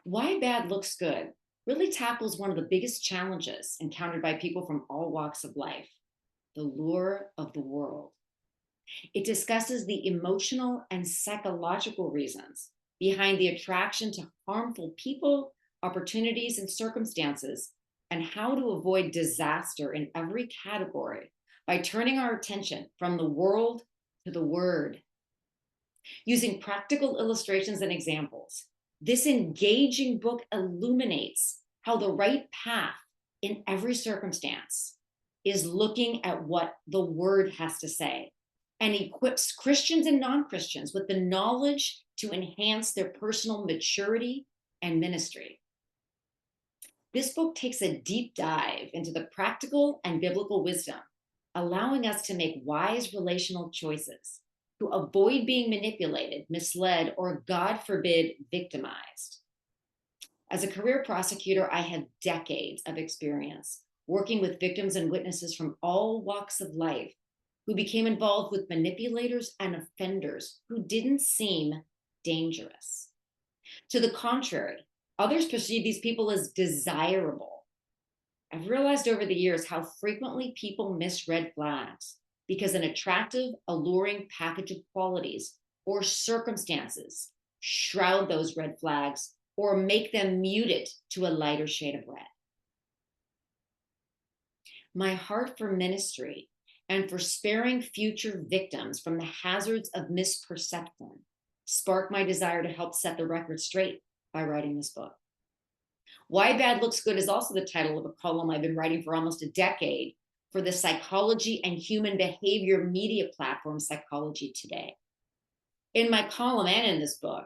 Why Bad Looks Good really tackles one of the biggest challenges encountered by people from all walks of life: the lure of the world. It discusses the emotional and psychological reasons behind the attraction to harmful people, opportunities, and circumstances, and how to avoid disaster in every category by turning our attention from the world to the word. Using practical illustrations and examples, this engaging book illuminates how the right path in every circumstance is looking at what the word has to say and equips Christians and non Christians with the knowledge to enhance their personal maturity and ministry. This book takes a deep dive into the practical and biblical wisdom, allowing us to make wise relational choices, to avoid being manipulated, misled, or, God forbid, victimized. As a career prosecutor, I have decades of experience working with victims and witnesses from all walks of life who became involved with manipulators and offenders who didn't seem dangerous. To the contrary, others perceive these people as desirable. I've realized over the years how frequently people miss red flags because an attractive, alluring package of qualities or circumstances shroud those red flags or make them muted to a lighter shade of red. My heart for ministry and for sparing future victims from the hazards of misperception sparked my desire to help set the record straight by writing this book. Why Bad Looks Good is also the title of a column I've been writing for almost a decade for the psychology and human behavior media platform Psychology Today. In my column and in this book,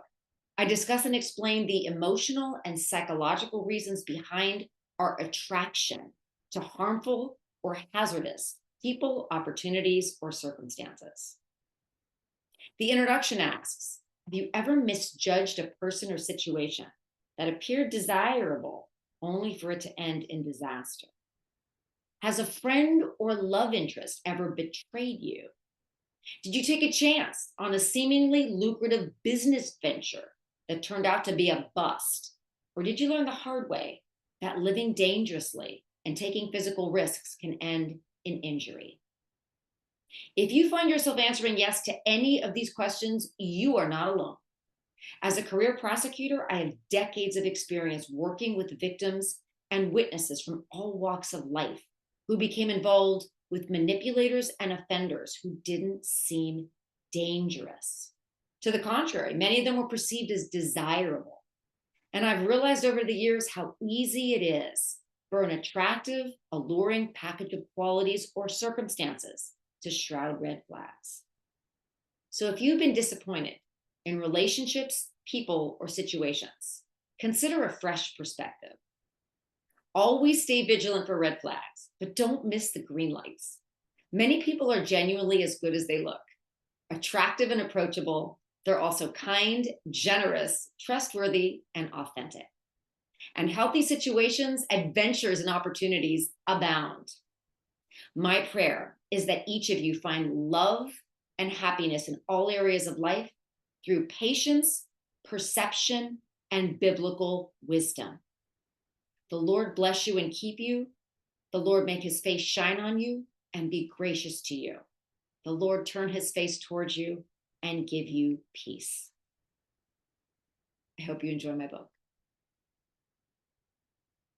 I discuss and explain the emotional and psychological reasons behind our attraction to harmful or hazardous people, opportunities, or circumstances. The introduction asks, have you ever misjudged a person or situation that appeared desirable only for it to end in disaster? Has a friend or love interest ever betrayed you? Did you take a chance on a seemingly lucrative business venture that turned out to be a bust? Or did you learn the hard way that living dangerously and taking physical risks can end in injury? If you find yourself answering yes to any of these questions, you are not alone. As a career prosecutor, I have decades of experience working with victims and witnesses from all walks of life who became involved with manipulators and offenders who didn't seem dangerous. To the contrary, many of them were perceived as desirable. And I've realized over the years how easy it is for an attractive, alluring package of qualities or circumstances to shroud red flags. So if you've been disappointed in relationships, people, or situations, consider a fresh perspective. Always stay vigilant for red flags, but don't miss the green lights. Many people are genuinely as good as they look, attractive and approachable. They're also kind, generous, trustworthy, and authentic. And healthy situations, adventures, and opportunities abound. My prayer is that each of you find love and happiness in all areas of life through patience, perception, and biblical wisdom. The Lord bless you and keep you. The Lord make his face shine on you and be gracious to you. The Lord turn his face towards you and give you peace. I hope you enjoy my book.